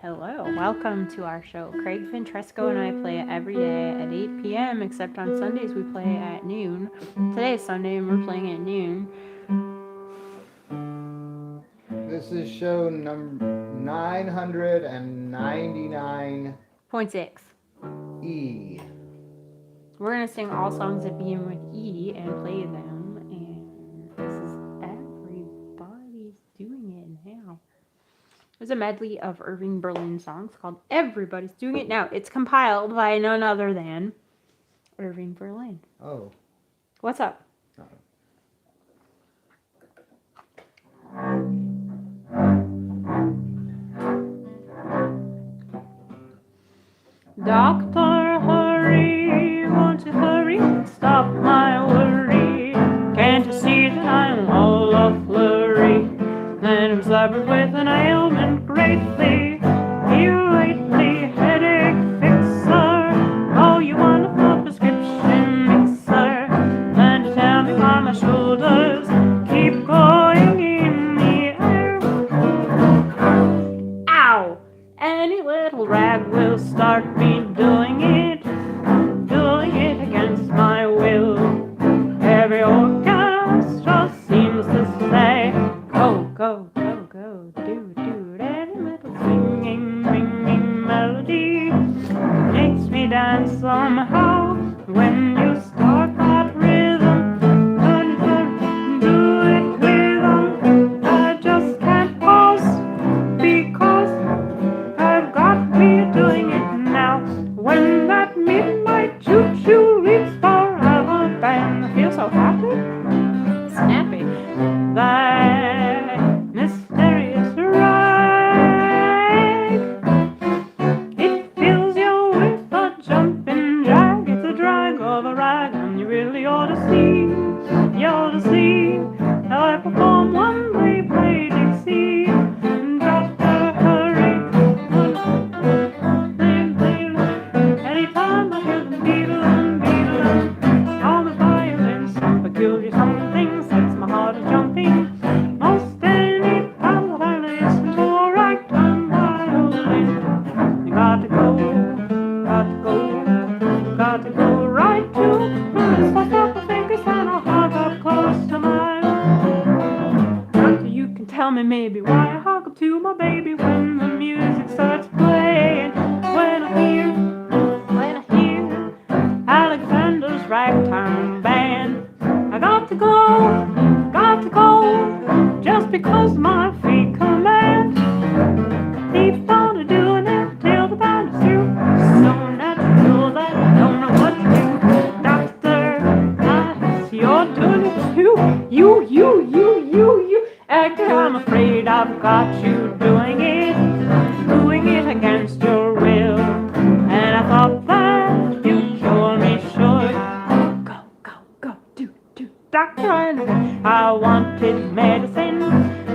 Hello, welcome to our show. Craig Ventresco and I play it every day at 8 p.m., except on Sundays we play at noon. Today is Sunday and we're playing at noon. This is show number 999 .6. E. We're going to sing all songs that begin with E and play them. And this is Everybody's Doing It Now. There's a medley of Irving Berlin songs called Everybody's Doing It Now. It's compiled by none other than Irving Berlin. Oh. What's up? Doctor, hurry, won't you hurry? Stop my worry. Can't you see that I'm all a flurry? And I'm suffered with an ailment greatly. Here lately, headache fixer. Oh, you want a prescription mixer? And you tell me why my shoulders keep going in the air. Ow! Any little rag will start me doing it against my will. Every orchestra seems to say, go, go, go, go, do, do. Any little singing, ringing melody makes me dance somehow. When you start that rhythm, do it with them. I just can't pause because I've got me doing it now. When that midnight choo-choo leaves for Alabama, I feel so happy, snappy. That mysterious rag, it fills you with a jumping drag. It's a drag of a rag, and you really ought to see how I perform when they play Dixie. Doctor, hurry. Anytime I hear them beatle on the violins, peculiar something sets my heart a-jumping. Most any time that I listen to a ragtime violin, you got to go right to the spot of the fingers and I'll hug up close to mine. Doctor, you can tell me maybe why I hug up to my baby when the music starts playing. When I hear Alexander's ragtime band, I got to go, just because my feet command. Keep on doing it till the band is through. So natural that I don't know what to do. Doctor, I see you're doing it too. You. Actor, I'm afraid I've got you doing it against your will. And I thought that you surely should. Go, do. Doctor, I wanted medicine.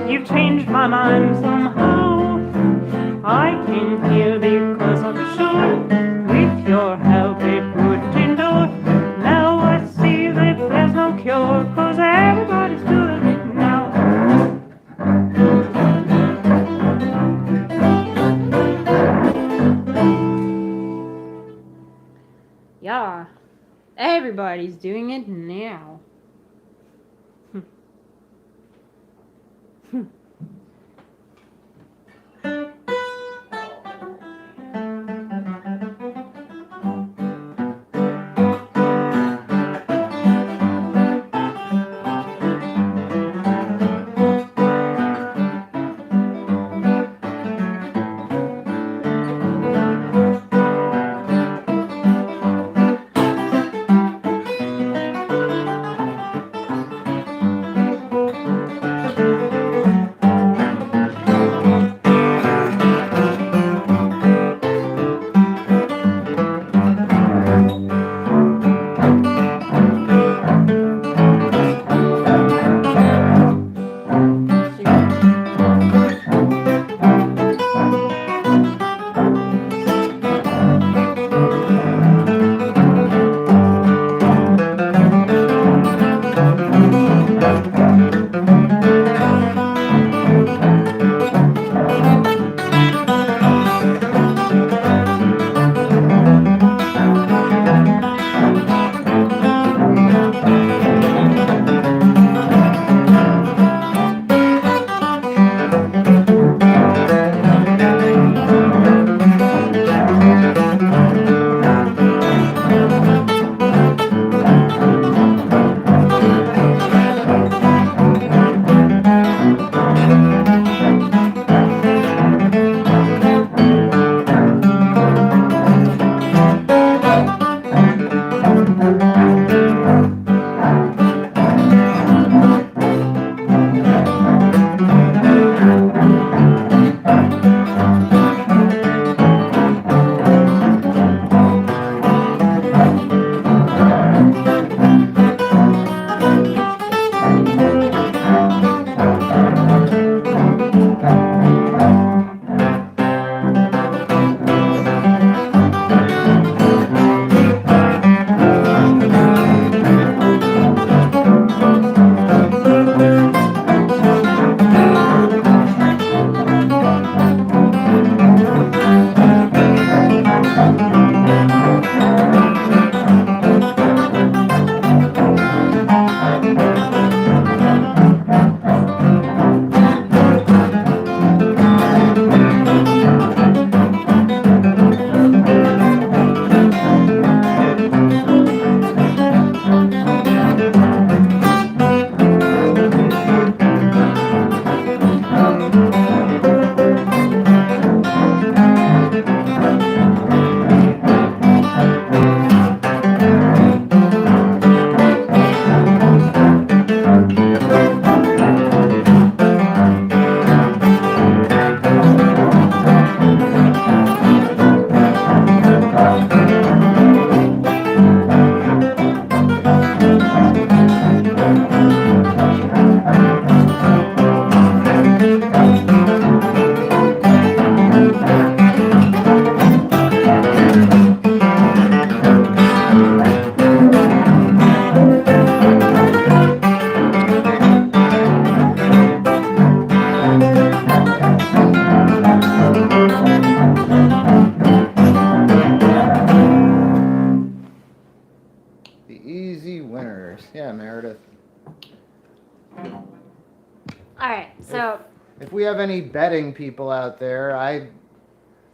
You've changed my mind somehow. I came here because I'm sure with your help it would endure. Now I see that there's no cure, 'cause everybody's doing it now. Yeah, everybody's doing it now. All right, so If we have any betting people out there, I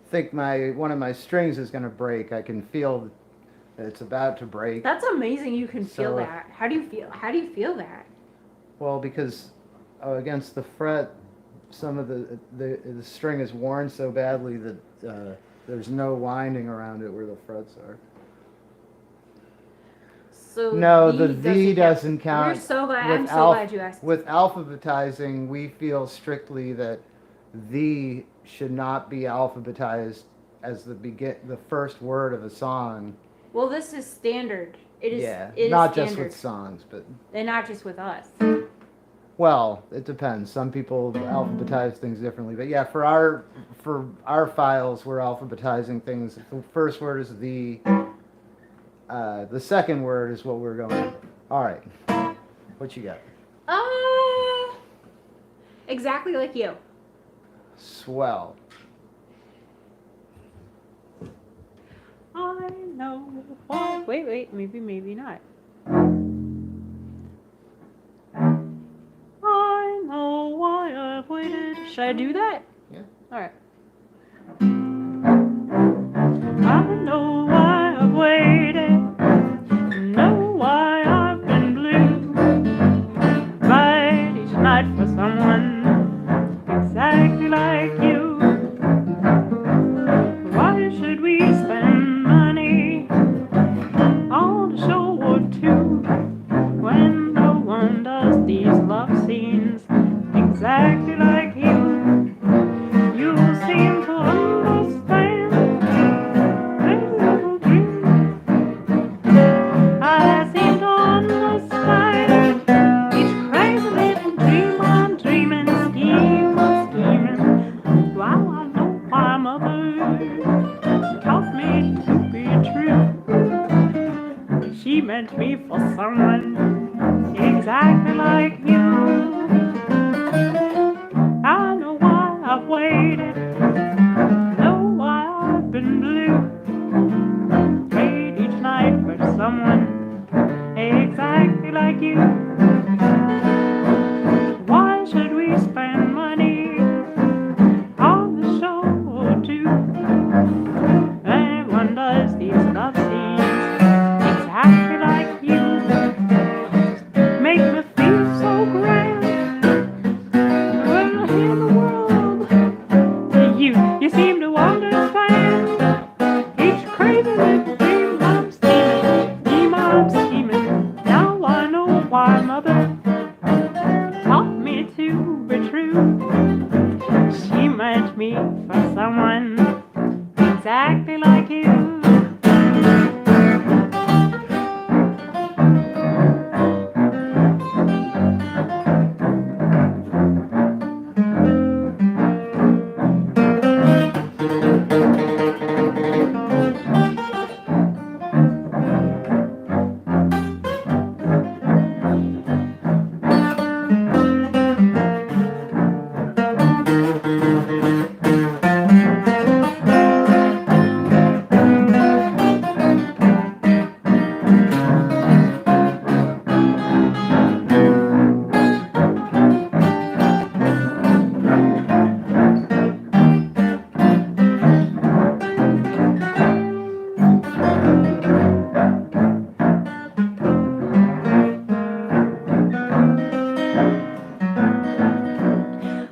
think one of my strings is going to break. I can feel that it's about to break. that's amazing. You can feel So- that. How do you feel? How do you feel that? Well, because against the fret, some of the string is worn so badly that there's no winding around it where the frets are. So No, the V doesn't count. We're so glad. With I'm so glad you asked. With alphabetizing, we feel strictly that the should not be alphabetized as the first word of a song. Well, this is standard. It is. Yeah, it is not standard. just with songs, but And not just with us. well, it depends. Some people alphabetize things differently, but yeah, for our files, we're alphabetizing things. The first word is the second word is what we're going with. All right, what you got? Exactly like you. Swell. I know why. Wait, maybe not. I know why I've waited. Should I do that? Yeah. Alright. I know why I've waited. Know why I've been blue. Right each night for someone exactly like you. Why should we spend money on a show or two when no one does these love scenes exactly like you? You seem to understand every little dream. I seem to understand each crazy little dream I'm dreaming, scheme I'm scheming. Wow, I know my mother taught me to be true. She meant me for someone exactly like you. I know why I've waited, know why I've been blue. Wait each night for someone exactly like you. Why should we spend money on the show or two? Everyone does these love scenes exactly like you. Make me feel so grand when I hear the world. You seem to understand each crazy little dream I'm scheming. Now I know why mother taught me to be true. She meant me for someone exactly like you.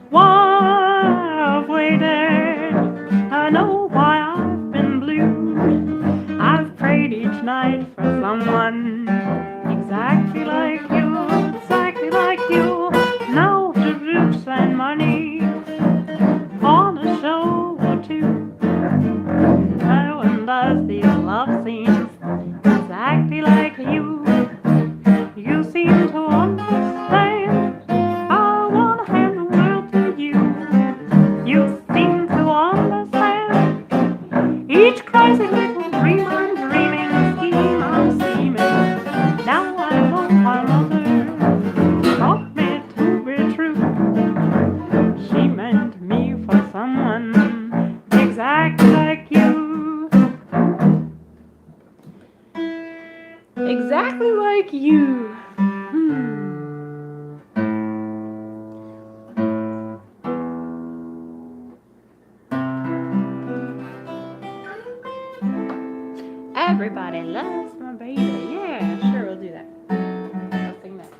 Why I've waited, I know why I've been blue. I've prayed each night for someone exactly like you, exactly like you. No to roots and money on a show or two. No one does these love scenes exactly like you. You seem to understand. I wanna hand the world to you. You seem to understand each crazy little dream I'm dreaming, scheme I'm scheming. Now I know my mother taught me to be true. She meant me for someone exactly like you. Exactly like you. Everybody loves my baby. Yeah, sure, we'll do that. I'll sing that.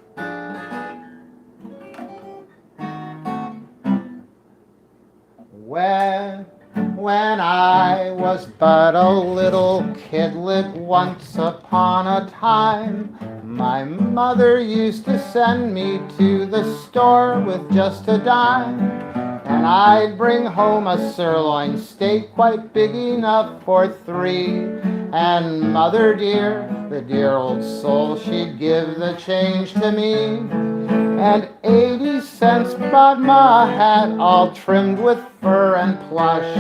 When I was but a little kidlet once upon a time, my mother used to send me to the store with just a dime. And I'd bring home a sirloin steak quite big enough for three. And mother dear, the dear old soul, she'd give the change to me. And 80 cents bought my hat all trimmed with fur and plush.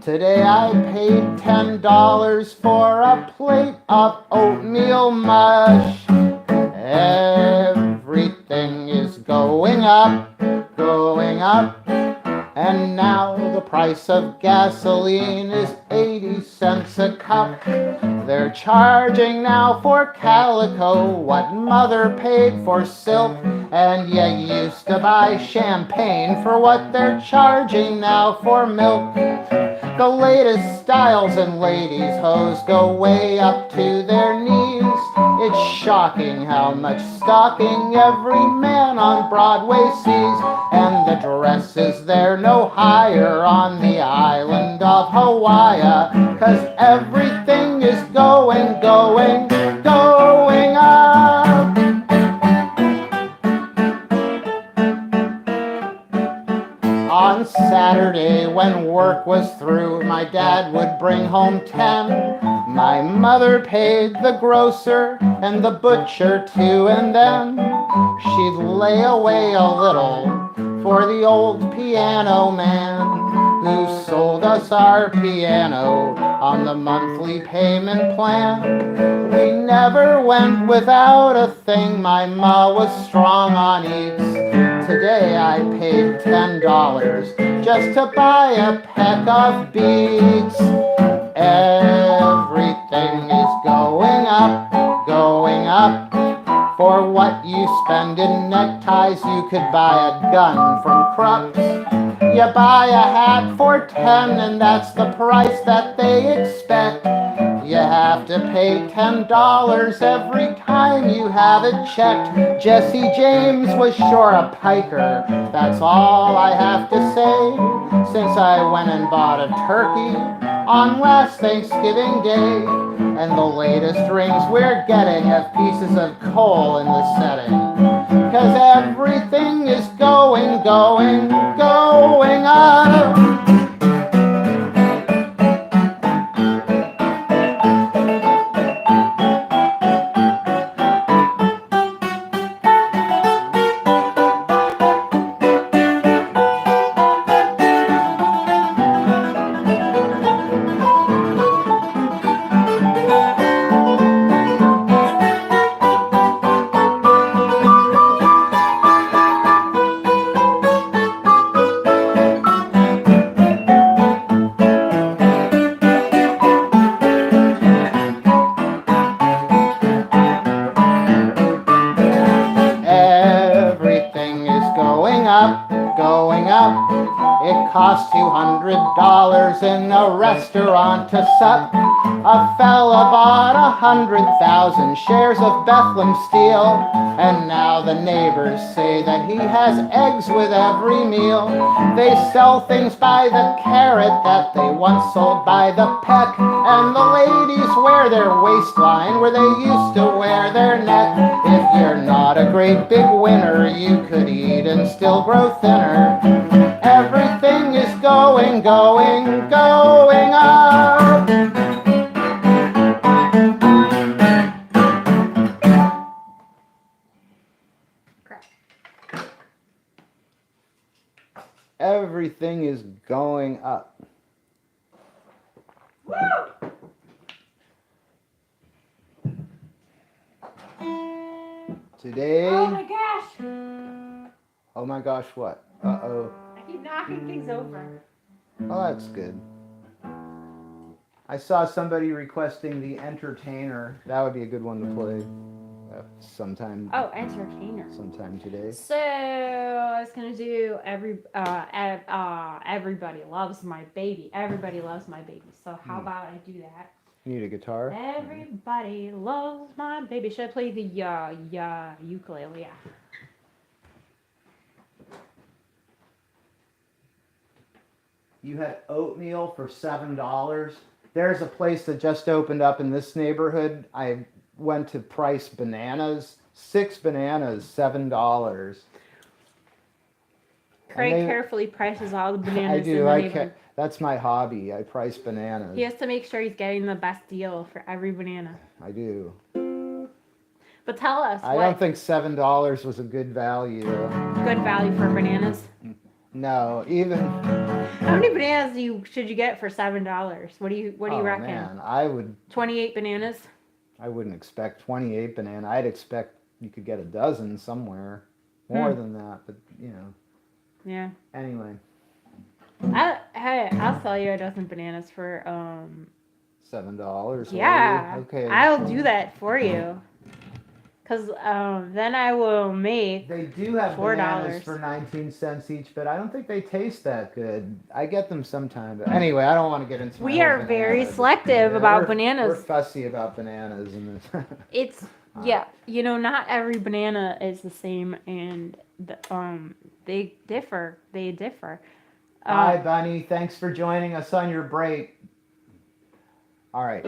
Today I paid $10 for a plate of oatmeal mush. Everything is going up, going up. And now the price of gasoline is 80 cents a cup. They're charging now for calico what mother paid for silk. And you used to buy champagne for what they're charging now for milk. The latest styles in ladies' hose go way up to their knees. It's shocking how much stocking every man on Broadway sees. And the dresses, they're no higher on the island of Hawaii. 'Cause everything is going, going, going up. On Saturday when work was through, my dad would bring home 10. My mother paid the grocer and the butcher too, and then she'd lay away a little for the old piano man who sold us our piano on the monthly payment plan. We never went without a thing, my ma was strong on eats. Today I paid $10 just to buy a peck of beets. Everything is going up, going up. For what you spend in neckties, you could buy a gun from Krupp's. You buy a hat for 10, and that's the price that they expect. You have to pay $10 every time you have it checked. Jesse James was sure a piker, that's all I have to say, since I went and bought a turkey on last Thanksgiving Day. And the latest rings we're getting have pieces of coal in the setting. 'Cause everything is going, going, going up. Going up. It costs $200 in a restaurant to sup. A fella bought 100,000 shares of Bethlehem steel, and now the neighbors say that he has eggs with every meal. They sell things by the carat that they once sold by the peck, and the ladies wear their waistline where they used to wear their neck. If you're not a great big winner, you could eat and still grow thinner. Everything is going, going, going up. Crap. Everything is going up. Woo! Today. Oh my gosh! Oh my gosh, what? Uh-oh. I keep knocking things over. Oh, that's good. I saw somebody requesting The Entertainer. That would be a good one to play sometime. Oh, entertainer. Sometime today. So I was gonna do everybody loves my baby. Everybody loves my baby. So how about I do that? You need a guitar? Everybody loves my baby. Should I play the ukulele? Yeah. You had oatmeal for $7. There's a place that just opened up in this neighborhood. I went to price bananas. 6 bananas, $7. Craig carefully prices all the bananas. I do. That's my hobby. I price bananas. He has to make sure he's getting the best deal for every banana. I do. But tell us. I don't think $7 was a good value. Good value for bananas? No, even. How many bananas should you get for $7? What do you reckon? Man, I would. 28 bananas. I wouldn't expect 28 bananas. I'd expect you could get a dozen somewhere, more than that. But Yeah. Anyway. I'll sell you a dozen bananas for $7. Yeah. Okay. I'll do that for you. Because then I will make They do have $4 bananas for 19 cents each, but I don't think they taste that good. I get them sometimes. But anyway, I don't want to get into We are very selective about bananas. We're fussy about bananas. It's, not every banana is the same, and they differ. Hi, Bunny. Thanks for joining us on your break. All right.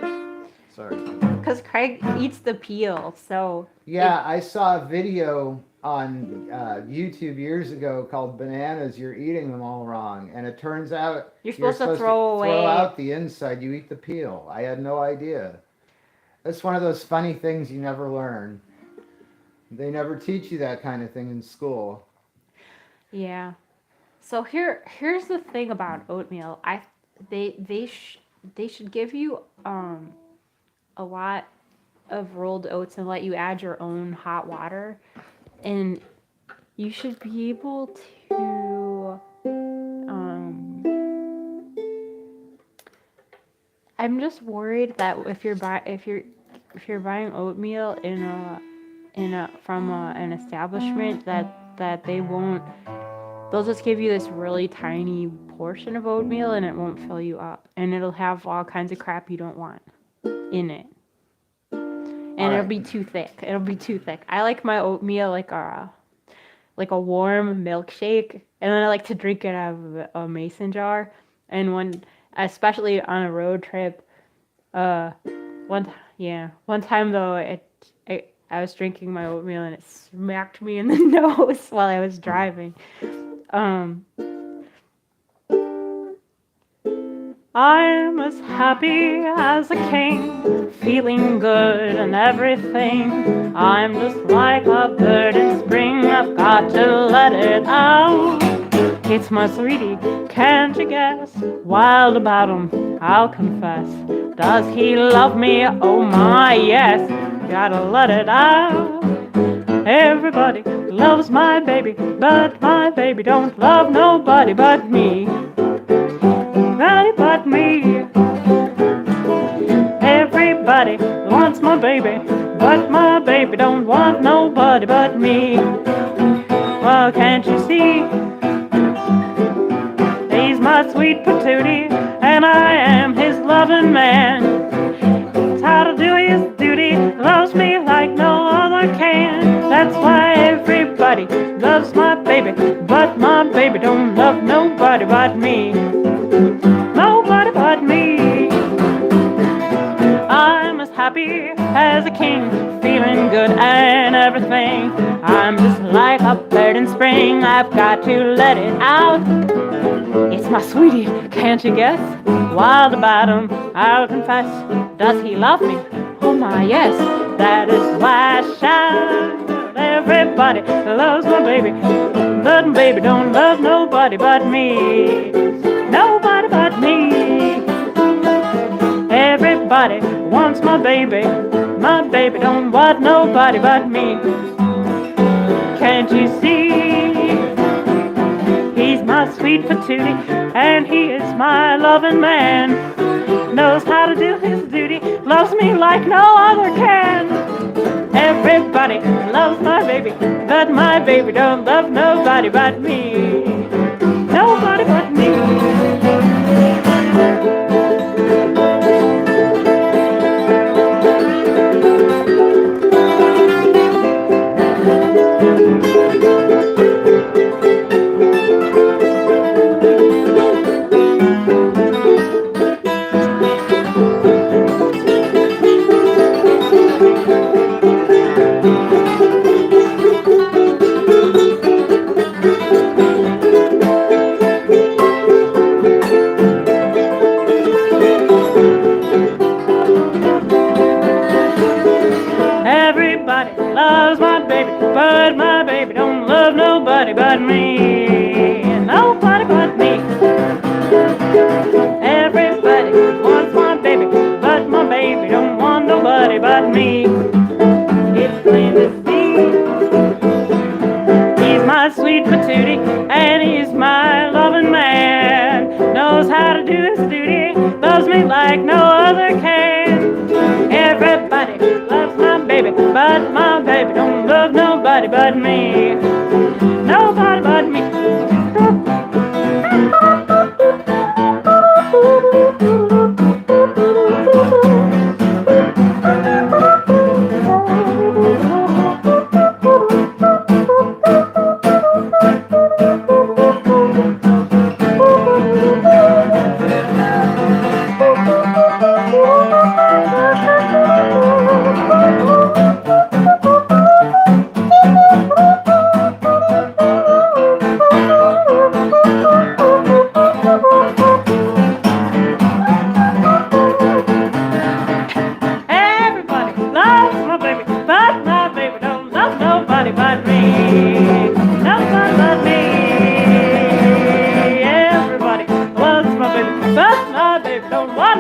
Sorry. Because Craig eats the peel, so... Yeah, I saw a video on YouTube years ago called Bananas, You're Eating Them All Wrong. And it turns out you're supposed to throw out the inside. You eat the peel. I had no idea. That's one of those funny things you never learn. They never teach you that kind of thing in school. Yeah. So here's the thing about oatmeal. They should give you a lot of rolled oats and let you add your own hot water, and you should be able to I'm just worried that if you're buying oatmeal from an establishment that they'll just give you this really tiny portion of oatmeal and it won't fill you up, and it'll have all kinds of crap you don't want in it. And it'll be too thick. I like my oatmeal like a warm milkshake, and then I like to drink it out of a mason jar. And especially on a road trip, one time though, I was drinking my oatmeal and it smacked me in the nose while I was driving. I'm as happy as a king, feeling good and everything. I'm just like a bird in spring, I've got to let it out. It's my sweetie, can't you guess? Wild about him, I'll confess. Does he love me? Oh my, yes. Gotta let it out. Everybody loves my baby, but my baby don't love nobody but me. Nobody but me. Everybody wants my baby, but my baby don't want nobody but me. Well, can't you see? He's my sweet patootie, and I am his loving man. It's how to do his duty, loves me like no other can. That's why everybody loves my baby, but my baby don't love nobody but me. Nobody but me. I'm as happy as a king, feeling good and everything. I'm just like a bird in spring, I've got to let it out. It's my sweetie, can't you guess? Wild about him, I'll confess. Does he love me? Oh my, yes. That is why I shout. Everybody loves my baby, but baby don't love nobody but me. Nobody but me. Everybody wants my baby don't want nobody but me. Can't you see? He's my sweet patootie, and he is my loving man. Knows how to do his duty, loves me like no other can. Everybody loves my baby, but my baby don't love nobody but me. Nobody but me. nobody but me. Nobody but me. Everybody wants my baby, but my baby don't want nobody but me. It's plain to see. He's my sweet patootie, and he's my loving man. Knows how to do his duty, loves me like no other can. Everybody loves my baby, but my baby don't love nobody but me. Nobody but me.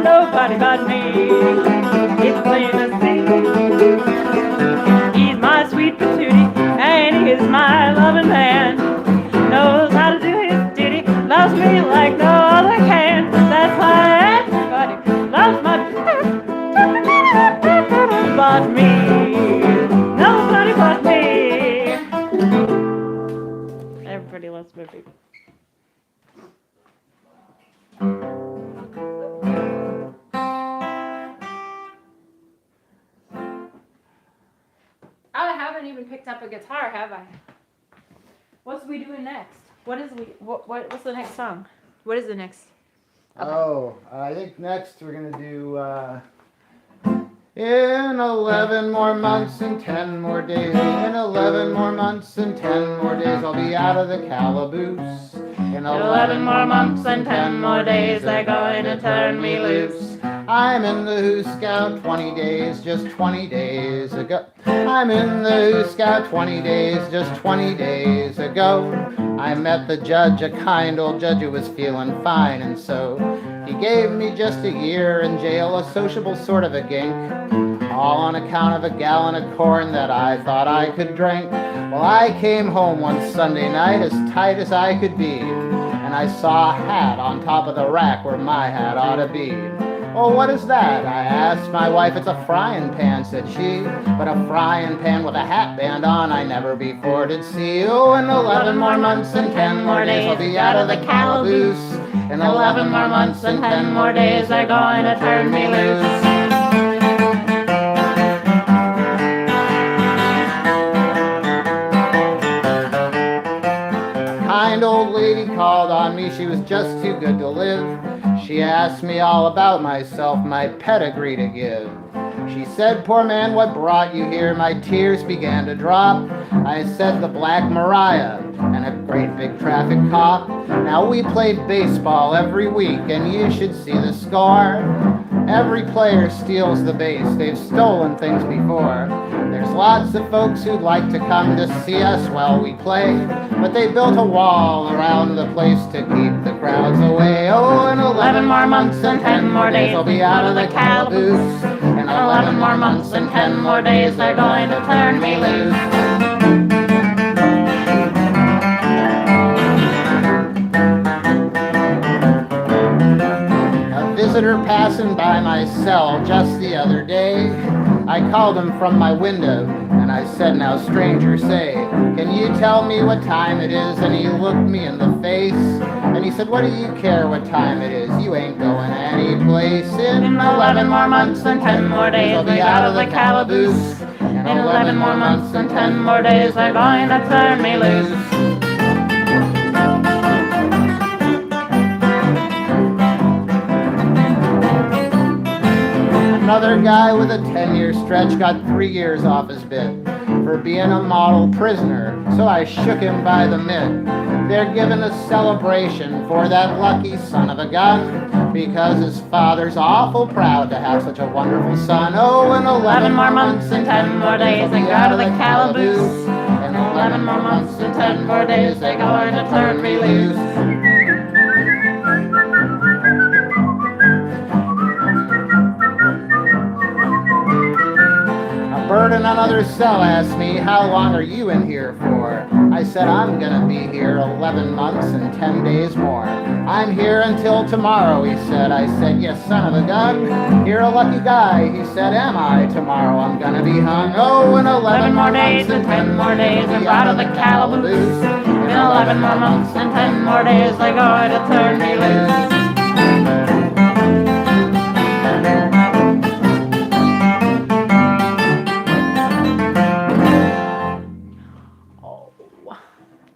Nobody but me. It's plain to see. He's my sweet patootie, and he's my loving man. Knows how to do his duty, loves me like no other can. That's why everybody loves my but me. Nobody but me. Everybody loves my baby. I haven't even picked up a guitar, have I? What's we doing next? What's the next song? What is the next? Okay. Oh, I think next we're gonna do in 11 more months and 10 more days. In 11 more months and 10 more days, I'll be out of the calaboose. In 11 more months and 10 more days, they're going to turn me loose. I'm in the Who Scout 20 days, just 20 days ago. I'm in the Who Scout 20 days, just 20 days ago. I met the judge, a kind old judge who was feeling fine, and so he gave me just a year in jail, a sociable sort of a gink, all on account of a gallon of corn that I thought I could drink. Well, I came home one Sunday night as tight as I could be, and I saw a hat on top of the rack where my hat ought to be. "Oh, what is that?" I asked my wife. "It's a frying pan," said she. "But a frying pan with a hat band on I never before did see." Oh, in 11 more months and 10 more days I'll be out of the calaboose. In 11 more months and 10 more days they're going to turn me loose. A kind old lady called on me, she was just too good to live. She asked me all about myself, my pedigree to give. She said, "Poor man, what brought you here?" My tears began to drop. I said, "The Black Mariah and a great big traffic cop." Now we play baseball every week and you should see the score. Every player steals the base, they've stolen things before. There's lots of folks who'd like to come to see us while we play, but they built a wall around the place to keep the crowds away. Oh, in 11 more months and 10 more days I'll be out of the calaboose. In 11 more months and 10 more days they're going to turn me loose. Visitor passing by my cell just the other day. I called him from my window and I said, "Now stranger, say, can you tell me what time it is?" And he looked me in the face and he said, "What do you care what time it is? You ain't going any place." In 11 more months and 10 more days I'll be out of the calaboose. In 11 more months and 10 more days they're going to turn me loose. Another guy with a 10-year stretch got 3 years off his bit for being a model prisoner, so I shook him by the mitt. They're giving a celebration for that lucky son of a gun, because his father's awful proud to have such a wonderful son. Oh, in 11 more months and 10 more days, they got out of the calaboose. In 11 more months and 10 more days, they're going to turn me loose. A bird in another cell asked me, how long are you in here for? I said, I'm gonna be here 11 months and 10 days more. I'm here until tomorrow, he said. I said, you son of a gun, you're a lucky guy. He said, am I? Tomorrow I'm gonna be hung. Oh, in 11 more days and 10 more days, I'm out of the calaboose. In 11 more months and 10 more days, they're going to turn me loose.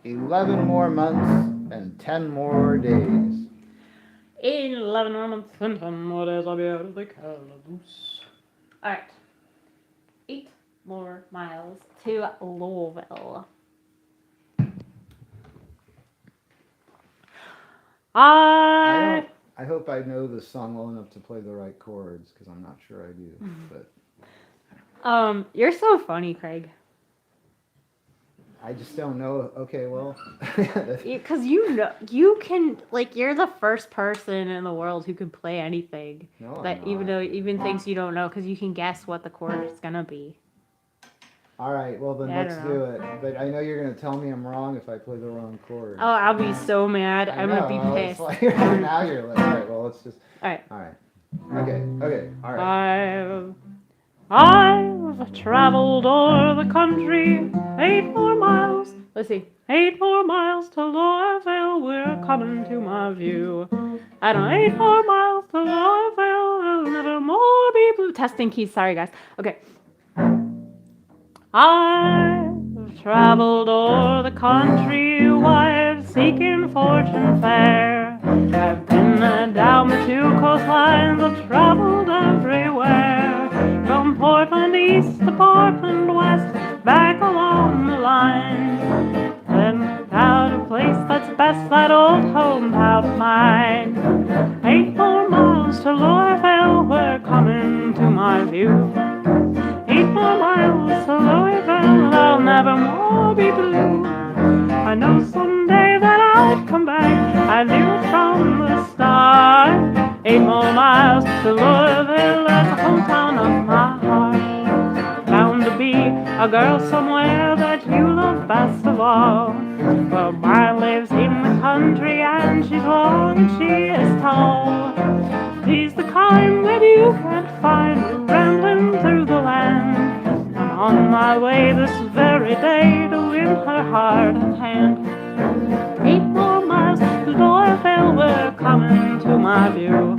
11 more months and 10 more days. In 11 more months and 10 more days, I'll be out of the calaboose. Alright. 8 more miles to Louisville. I hope I know the song well enough to play the right chords, because I'm not sure I do. But you're so funny, Craig. I just don't know. Okay, well. Because you can, like, you're the first person in the world who can play anything. No, that even things you don't know, because you can guess what the chord is gonna be. All right, well then Yeah, let's do it. But I know you're gonna tell me I'm wrong if I play the wrong chord. Oh, I'll be so mad. I'm gonna be pissed. Like, now you're like, all right. Well, let's just. All right. Okay. All right. I've traveled o'er the country 8 more miles. Let's see. 8 more miles to Louisville, we're coming to my view. I don't 8 more miles to Louisville, there'll never more be blue. Testing keys, sorry guys. Okay. I've traveled o'er the country wide, seeking fortune fair. I've been down the 2 coastlines, I've traveled everywhere. From Portland east to Portland west, back along the line. Then out a place that's best, that old hometown of mine. 8 more miles to Louisville, we're coming to my view. 8 more miles to Louisville, I'll never more be blue. I know someday that I'll come back, I knew it from the start. 8 more miles to Louisville, that's the hometown of my heart. Bound to be a girl somewhere that you love best of all. Well, mine lives in the country and she's long and she is tall. She's the kind that you can't find rambling through the land. I'm on my way this very day to win her heart and hand. 8 more miles to Louisville, we're coming to my view.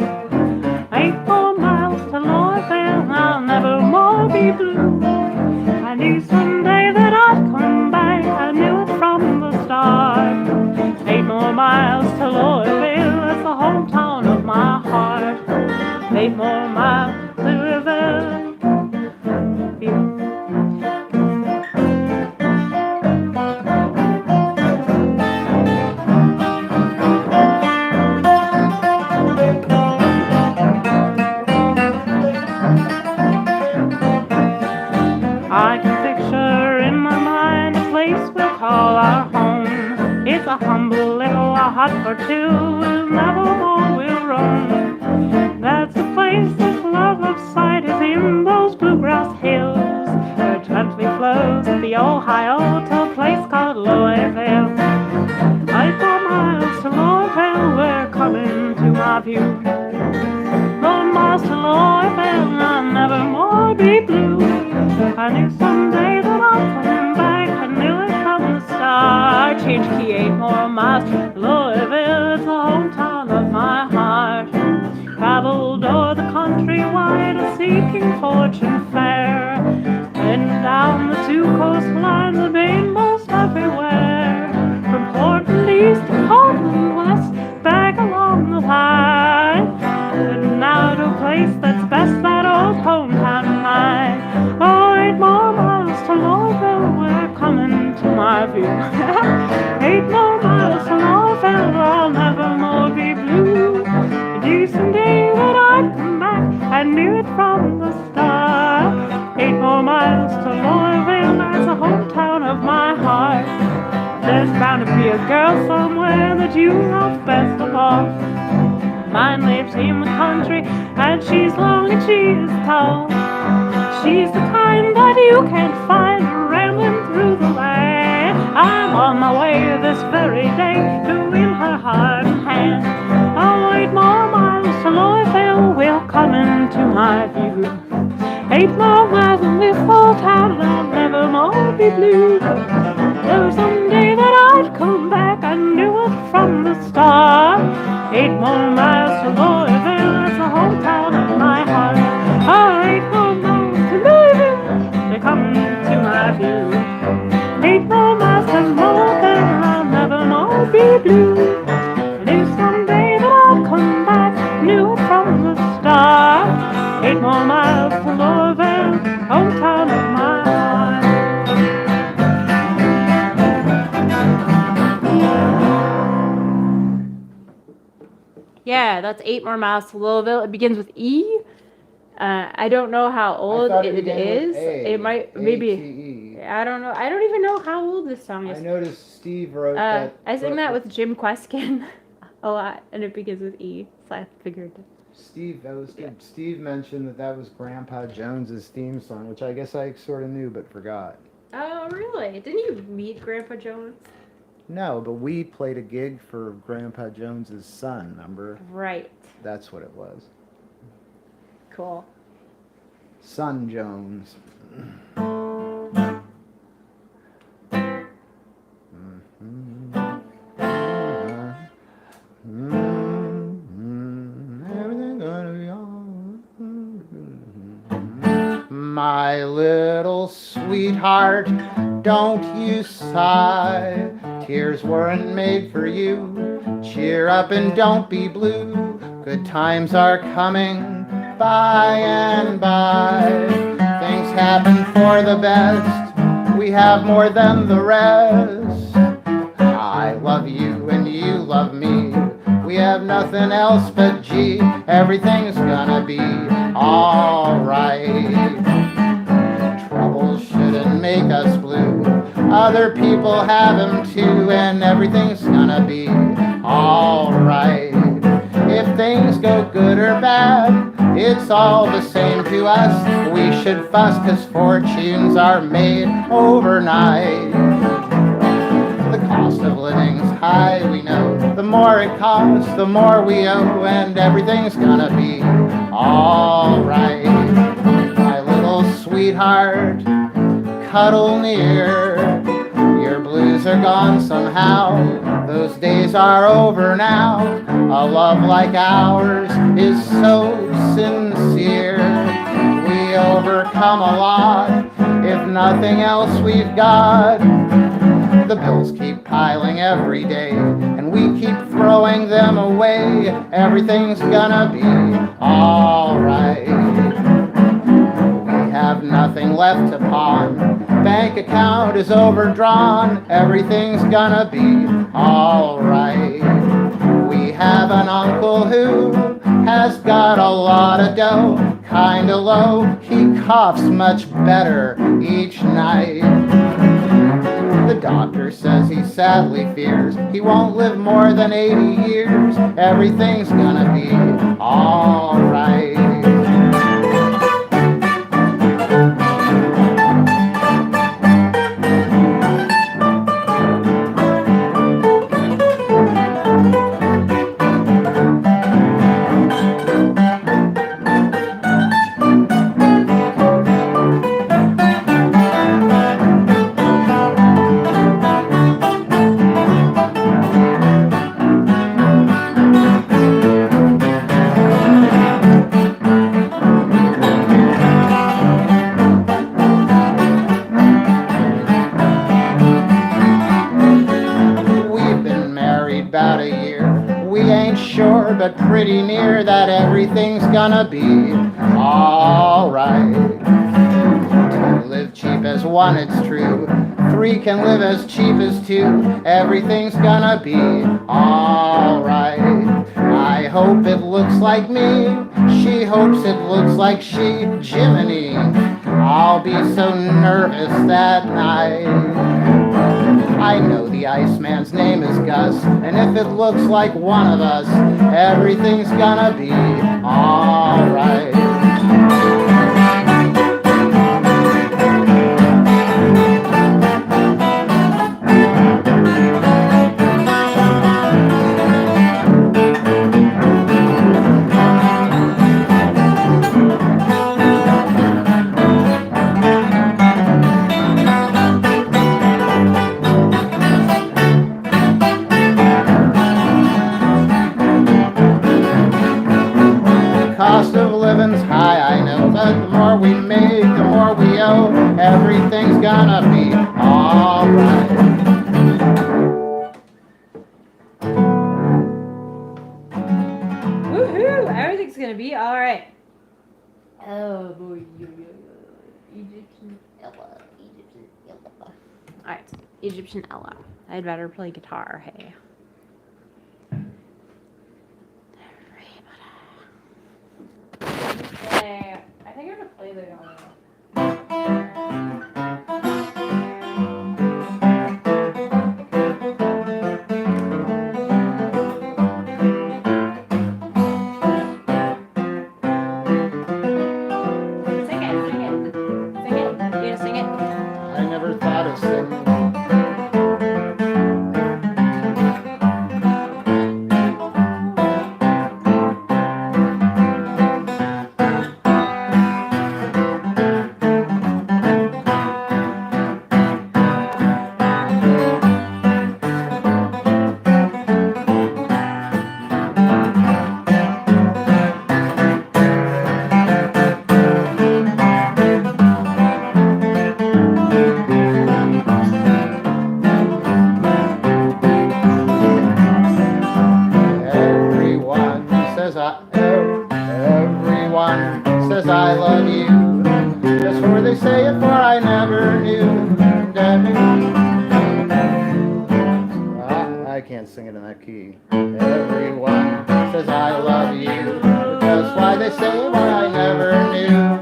8 more miles to Louisville, I'll never more be blue. I knew someday that I'd come back, I knew it from the start. 8 more miles to Louisville, it's the hometown of my heart. 8 more miles to Louisville. I can picture in my mind a place we'll call our home. It's a humble little hut for 2, never more we'll roam. That's the place that's love of sight is in those bluegrass hills, where gently flows the Ohio to a place called Louisville. 8 more miles to Louisville, we're coming to my view. 4 miles to Louisville, I'll never more be blue. I knew someday that I'd come back, I knew it from the start. Change key, 8 more miles to Louisville, it's the hometown of my heart. Traveled o'er the country wide, seeking fortune fair. And down the 2 coastlines, the rainbows everywhere. From Portland east to Portland west, back along the line. And now to a place that's best, that old hometown of mine. Oh, 8 more miles to Louisville, we're coming to my view. 8 more miles to Louisville, I'll never more be blue. A decent day that I'd come back, I knew it from the start. 8 more miles to Louisville, that's the hometown of my heart. bound to be a girl somewhere that you love best of all. Mine lives in the country, and she's long and she is tall. She's the kind that you can't find rambling through the land. I'm on my way this very day to win her heart and hand. Oh, 8 more miles to Louisville will come into my view. 8 more miles and this whole town and I'll never more be blue. There was someday that I'd come back, I knew it from the start. 8 more miles to Louisville, that's the whole town of my heart. Oh, 8 more miles to Louisville, they're coming to my view. 8 more miles to Louisville, and I'll never more be blue. Knew someday that I'd come back, knew it from the start. 8 more miles to Louisville, hometown of my heart. Yeah, that's 8 more miles to Louisville. It begins with E. I don't know how old it is. It might, maybe, A-T-E. I don't know. I don't even know how old this song is. I noticed Steve wrote that. I sing that with Jim Queskin a lot, and it begins with E, so I figured. Steve, that was good. Steve mentioned that was Grandpa Jones's theme song, which I guess I sort of knew but forgot. Oh, really? Didn't you meet Grandpa Jones? No, but we played a gig for Grandpa Jones's son, remember? Right. That's what it was. Cool. Son Jones. My little sweetheart, don't you sigh. Tears weren't made for you. Cheer up and don't be blue. Good times are coming by and by. Things happen for the best. We have more than the rest. I love you and you love me. We have nothing else but G. Everything's gonna be alright. Troubles shouldn't make us blue. Other people have them too, and everything's gonna be alright. If things go good or bad, it's all the same to us. We should fuss 'cause fortunes are made overnight. The cost of living's high, we know. The more it costs, the more we owe, and everything's gonna be alright. My little sweetheart, cuddle near. Your blues are gone somehow. Those days are over now. A love like ours is so sincere. We overcome a lot. If nothing else we've got. The bills keep piling every day, and we keep throwing them away. Everything's gonna be alright. We have nothing left to pawn. Bank account is overdrawn. Everything's gonna be alright. We have an uncle who has got a lot of dough. Kinda low, he coughs much better each night. The doctor says he sadly fears he won't live more than 80 years. Everything's gonna be alright. About a year, we ain't sure but pretty near that everything's gonna be alright. 2 live cheap as 1, it's true. 3 can live as cheap as 2. Everything's gonna be alright. I hope it looks like me. she hopes it looks like she, Jiminy, I'll be so nervous that night. I know the Iceman's name is Gus, and if it looks like one of us, everything's gonna be alright. Cost of living's high, I know, but the more we make, the more we owe. Everything's gonna be alright. Woohoo! Everything's gonna be alright. Oh boy. Egyptian Ella. Alright, Egyptian Ella. I'd better play guitar, hey. Okay, I think I'm gonna play the Sing it. You gonna sing it? I never thought of singing. Everyone says I love you. Just for they say it, for I never knew. I can't sing it in that key. Everyone says I love you. Just why they say it, for I never knew.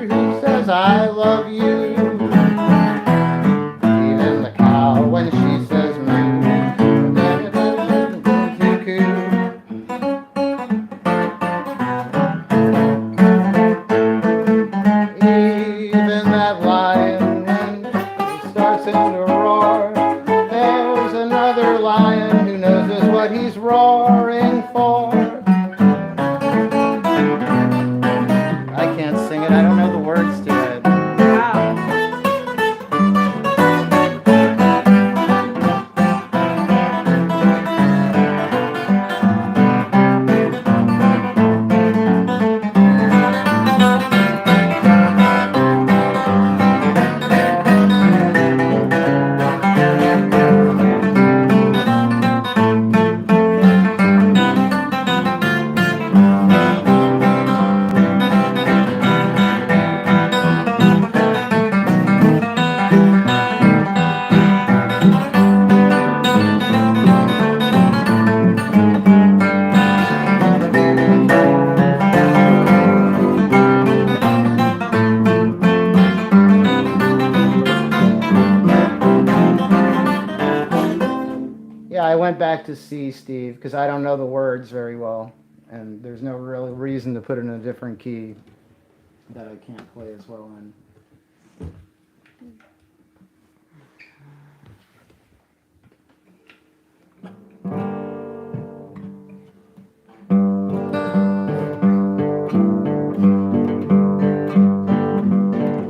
Who says I love you? Even the cow when she says moo. Lion who knows just what he's roaring for. I can't sing it, I don't know the words to it. Yeah, I went back to C, Steve, because I don't know the words very well, and there's no real reason to put it in a different key that I can't play as well in.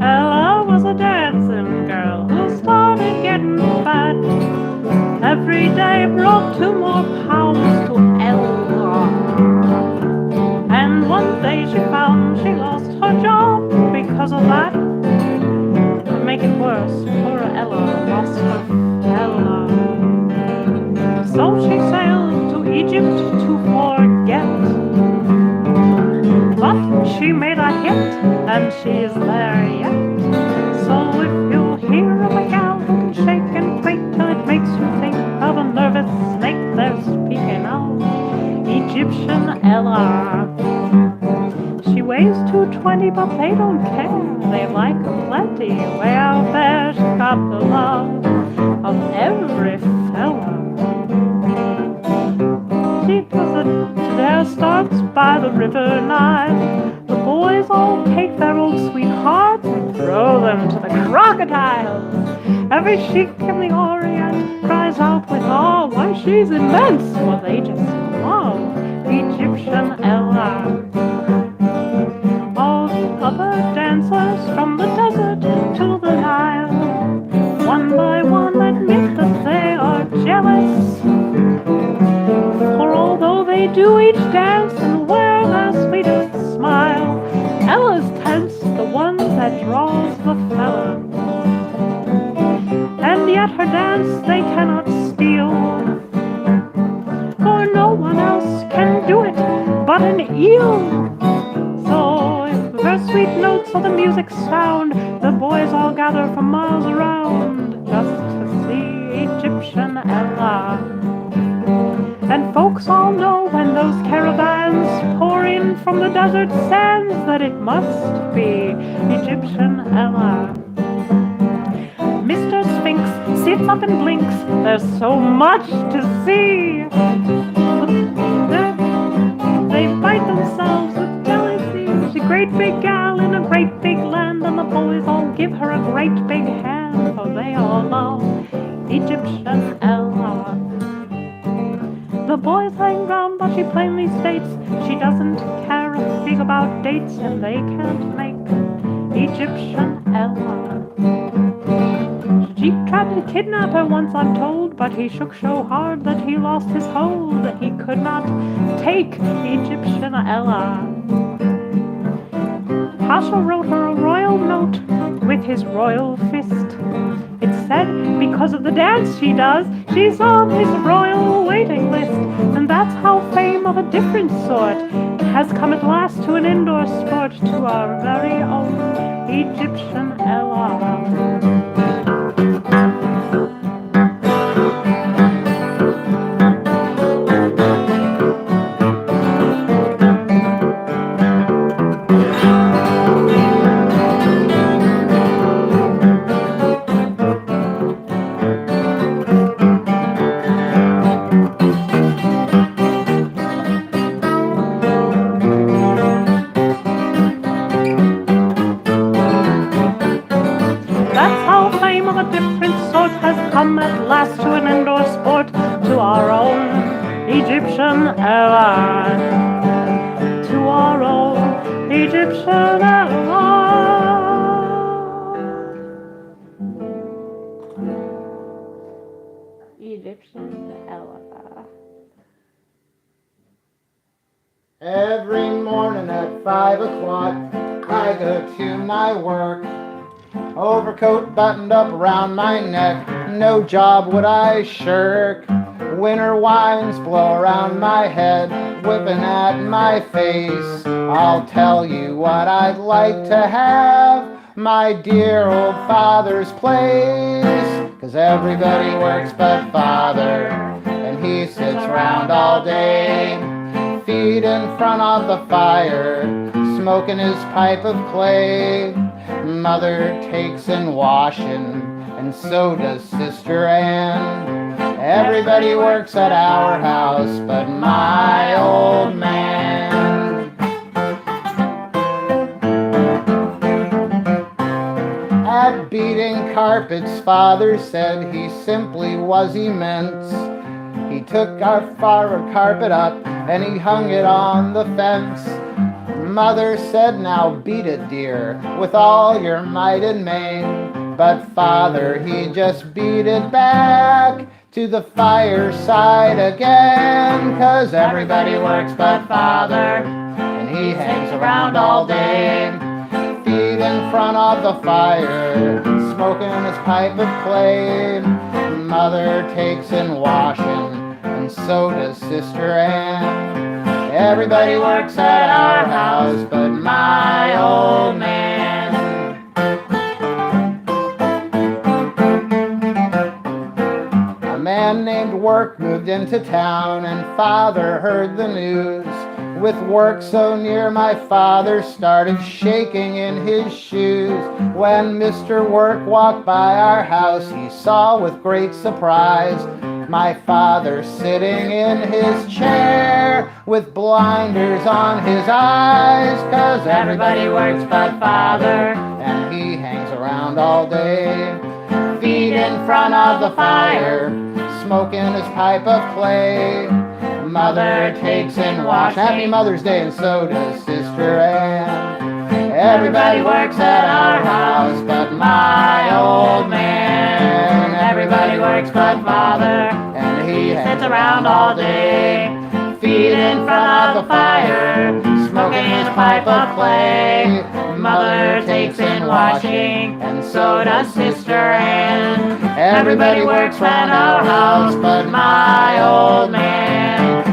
Ella was a dancing girl who started getting fat. Every day brought 2 more pounds to Ella. And one day she found she lost her job because of that. To make it worse, poor Ella lost her fella. So she sailed to Egypt to forget. But she made a hit, and she's there yet. So if you hear of a gal who can shake and quake till it makes you think of a nervous snake they're speaking of, Egypt Egyptian Ella. She weighs 220, but they don't care. They like her plenty. Way out there, she's got the love of every fella. She does it to their starts by the river Nile. The boys all take their old sweethearts and throw them to the crocodiles. Every sheik in the Orient cries out with awe, why, she's immense, for they just love Egyptian Ella. All the other dancers from the desert to the Nile, one by one admit that they are jealous. For although they do each dance and wear their sweetest smile, Ella's tense, the one that draws the fella. And yet her dance they cannot steal, for no one else can do it but an eel. So if her sweet notes or the music sound, the boys all gather from miles around just to see Egyptian Ella. And folks all know when those caravans pour in from the desert sands that it must be Egyptian Ella. Mr. Sphinx sits up and blinks, there's so much to see. They bite themselves with jealousy. She's a great big gal in a great big land, and the boys all give her a great big hand, for they all love Egyptian Ella. The boys hang round, but she plainly states she doesn't care a fig about dates, and they can't make Egyptian Ella. She tried to kidnap her once, I'm told, but he shook so hard that he lost his hold. He could not take Egyptian Ella. Pasha wrote her a royal note with his royal fist. It said because of the dance she does, she's on his royal waiting list. And that's how fame of a different sort has come at last to an indoor sport, to our very own Egyptian Ella. Come at last to an indoor sport, to our own Egyptian Ella. To our own Egyptian Ella. Egyptian Ella. Every morning at 5 o'clock, I go to my work. Overcoat buttoned up around my neck, no job would I shirk. Winter winds blow around my head, whipping at my face. I'll tell you what I'd like to have, my dear old father's place. 'Cause everybody works but father, and he sits around all day, feet in front of the fire, smoking his pipe of clay. Mother takes in washing, and so does Sister Ann. Everybody works at our house but my old man. At beating carpets, father said he simply was immense. He took our flowered carpet up and he hung it on the fence. Mother said, now beat it, dear, with all your might and main. But father, he just beat it back to the fireside again. 'Cause everybody works but father, and he hangs around all day, feet in front of the fire, smoking his pipe of clay. Mother takes in washing, and so does Sister Ann. Everybody works at our house but my old man. A man man named Work moved into town, and father heard the news. With work so near, my father started shaking in his shoes. When Mr. Work walked by our house, he saw with great surprise my father sitting in his chair with blinders on his eyes. 'Cause everybody works but father, and he hangs around all day, feet in front of the fire, smoking his pipe of clay. Mother takes in washing. Happy Mother's Day, and so does Sister Ann. Everybody works at our house but my old man. Everybody works but father, and he sits around all day, feet in front of the fire, smoking his pipe of clay. Mother takes in washing, and so does Sister Ann. Everybody works round our house but my old man.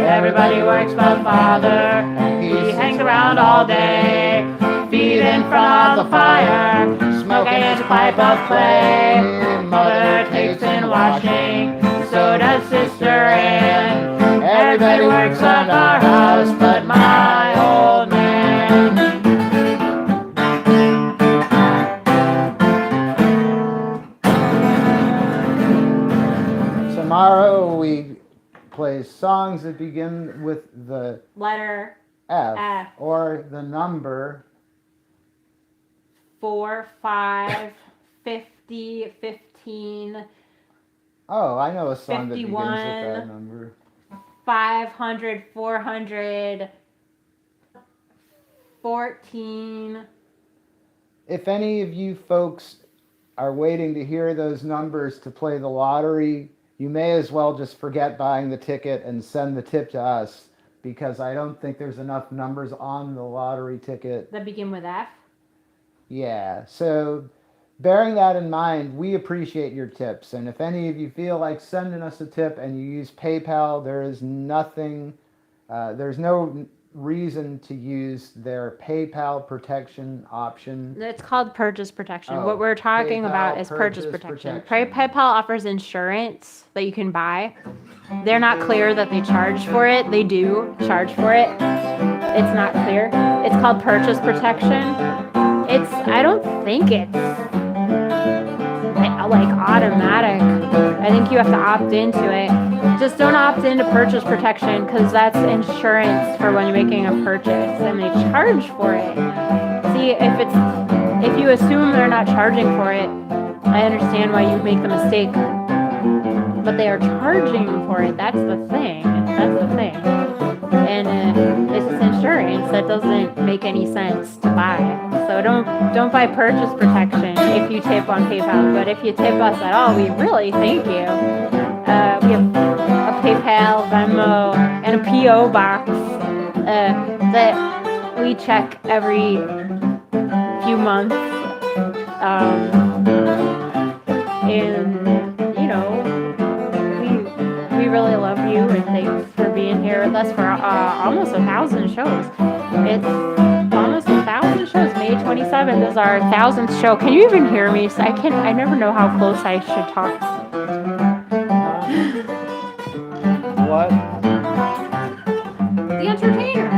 Everybody works but father, he hangs around all day, feet in front of the fire, smoking his pipe of clay. Mother takes in washing, so does Sister Ann. Everybody works at our house but my old man. Tomorrow we play songs that begin with the Letter F. Or the number 4, 5, 50, 15. Oh, I know a song 51, that begins with that number. 500, 400, 14. If any of you folks are waiting to hear those numbers to play the lottery, you may as well just forget buying the ticket and send the tip to us, because I don't think there's enough numbers on the lottery ticket. That begin with F? Yeah, so bearing that in mind, we appreciate your tips. And if any of you feel like sending us a tip and you use PayPal, there is nothing, there's no reason to use their PayPal protection option. It's called purchase protection. Oh, what we're talking PayPal about is purchase purchase protection. protection. PayPal offers insurance that you can buy. They're not clear that they charge for it. They do charge for it. It's not clear. It's called purchase protection. I don't think it's like automatic. I think you have to opt into it. Just don't opt into purchase protection, because that's insurance for when you're making a purchase and they charge for it. See, if you assume they're not charging for it, I understand why you make the mistake. But they are charging for it. That's the thing. And it's insurance that doesn't make any sense to buy. So don't buy purchase protection if you tip on PayPal. But if you tip us at all, we really thank you. We have a PayPal, Venmo, and a PO box that we check every few months. We really love you, and thanks for being here with us for almost 1,000 shows. It's almost 1,000 shows. May 27th is our 1,000th show. Can you even hear me? So I never know how close I should talk. What? The entertainer.